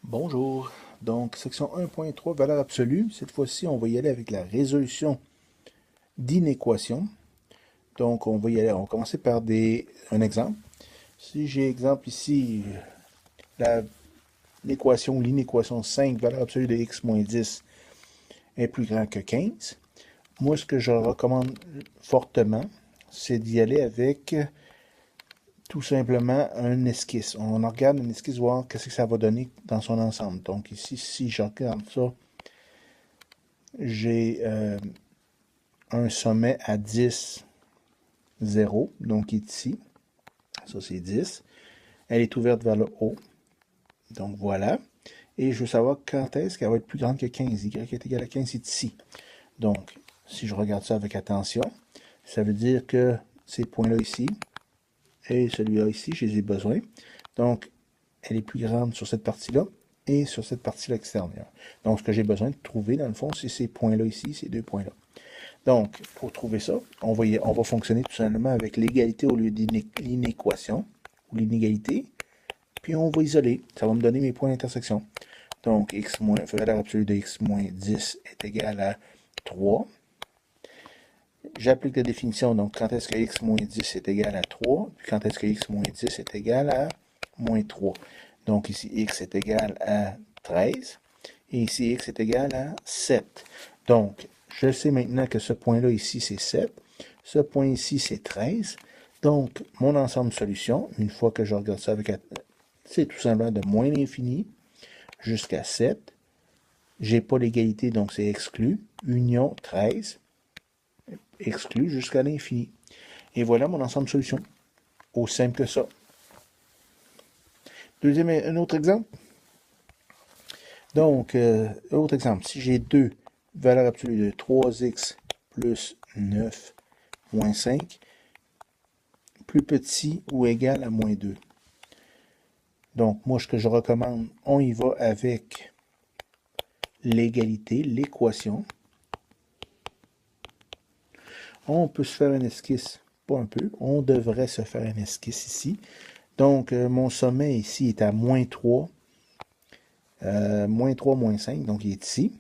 Bonjour. Donc, section 1.3, valeur absolue. Cette fois-ci, on va y aller avec la résolution d'inéquation. Donc, on va y aller. On va commencer par un exemple. Si j'ai exemple ici, l'équation ou l'inéquation 5, valeur absolue de x moins 10 est plus grand que 15. Moi, ce que je recommande fortement, c'est d'y aller avec tout simplement un esquisse. On regarde un esquisse, voir qu'est-ce que ça va donner dans son ensemble. Donc ici, si je regarde ça, j'ai un sommet à 10, 0, donc qui est ici. Ça, c'est 10. Elle est ouverte vers le haut. Donc voilà. Et je veux savoir quand est-ce qu'elle va être plus grande que 15. Y est égal à 15, c'est ici. Donc, si je regarde ça avec attention, ça veut dire que ces points-là ici et celui-là ici, je les ai besoin. Donc, elle est plus grande sur cette partie-là et sur cette partie-là extérieure. Donc, ce que j'ai besoin de trouver, dans le fond, c'est ces points-là ici, ces deux points-là. Donc, pour trouver ça, on va fonctionner tout simplement avec l'égalité au lieu de l'inéquation, ou l'inégalité, puis on va isoler. Ça va me donner mes points d'intersection. Donc, valeur absolue de x moins 10 est égal à 3. J'applique la définition, donc quand est-ce que x moins 10 est égal à 3, puis quand est-ce que x moins 10 est égal à moins 3. Donc ici, x est égal à 13, et ici, x est égal à 7. Donc, je sais maintenant que ce point-là ici, c'est 7. Ce point ici, c'est 13. Donc, mon ensemble de solutions, une fois que je regarde ça avec... C'est tout simplement de moins l'infini jusqu'à 7. J'ai pas l'égalité, donc c'est exclu. Union 13, exclu jusqu'à l'infini. Et voilà mon ensemble de solutions. Aussi simple que ça. Un autre exemple. Donc, autre exemple. Si j'ai deux valeurs absolues de 3x plus 9 moins 5, plus petit ou égal à moins 2. Donc, moi, ce que je recommande, on y va avec l'égalité, l'équation. On peut se faire une esquisse, pas un peu, on devrait se faire une esquisse ici. Donc, mon sommet ici est à moins 3, moins 3, moins 5, donc il est ici.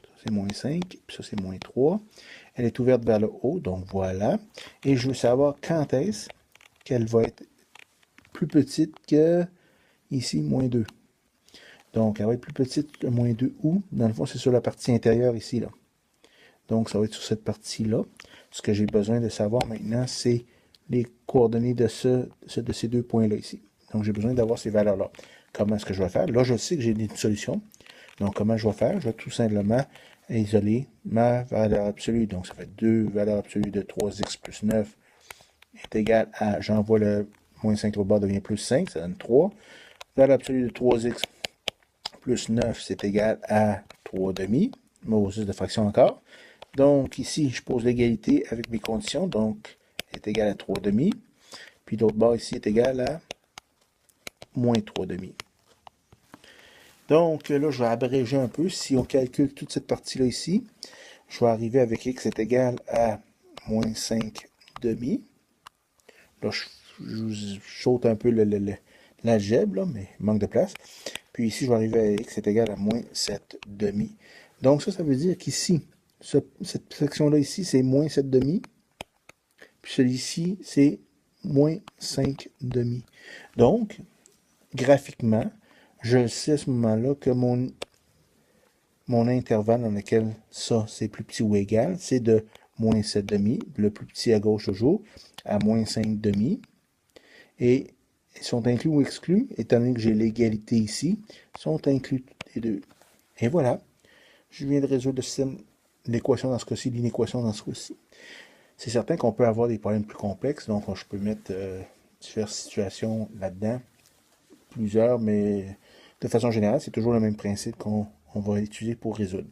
Ça, c'est moins 5, puis ça, c'est moins 3. Elle est ouverte vers le haut, donc voilà. Et je veux savoir quand est-ce qu'elle va être plus petite que, ici, moins 2. Donc, elle va être plus petite que moins 2 où? Dans le fond, c'est sur la partie intérieure ici, là. Donc, ça va être sur cette partie-là. Ce que j'ai besoin de savoir maintenant, c'est les coordonnées de ces deux points-là ici. Donc, j'ai besoin d'avoir ces valeurs-là. Comment est-ce que je vais faire? Là, je sais que j'ai une solution. Donc, comment je vais faire? Je vais tout simplement isoler ma valeur absolue. Donc, ça fait 2 valeurs absolues de 3x plus 9 est égal à, j'envoie le moins 5 au bas, devient plus 5, ça donne 3. Valeur absolue de 3x plus 9, c'est égal à 3 demi. Moses de fraction encore. Donc, ici, je pose l'égalité avec mes conditions. Donc, est égal à 3 demi. Puis l'autre bord ici est égal à moins 3 demi. Donc, là, je vais abréger un peu. Si on calcule toute cette partie-là ici, je vais arriver avec x est égal à moins 5 demi. Là, je saute un peu l'algèbre, mais il manque de place. Puis ici, je vais arriver à x est égal à moins 7 demi. Donc, ça veut dire qu'ici, cette section-là ici, c'est moins 7 demi. Puis celui-ci, c'est moins 5 demi. Donc, graphiquement, je sais à ce moment-là que mon intervalle dans lequel ça, c'est plus petit ou égal, c'est de moins 7 demi, le plus petit à gauche toujours, à moins 5 demi. Et ils sont inclus ou exclus, étant donné que j'ai l'égalité ici, sont inclus les deux. Et voilà, je viens de résoudre l'équation dans ce cas-ci, l'inéquation dans ce cas-ci. C'est certain qu'on peut avoir des problèmes plus complexes, donc je peux mettre diverses situations là-dedans, plusieurs, mais de façon générale, c'est toujours le même principe qu'on va utiliser pour résoudre.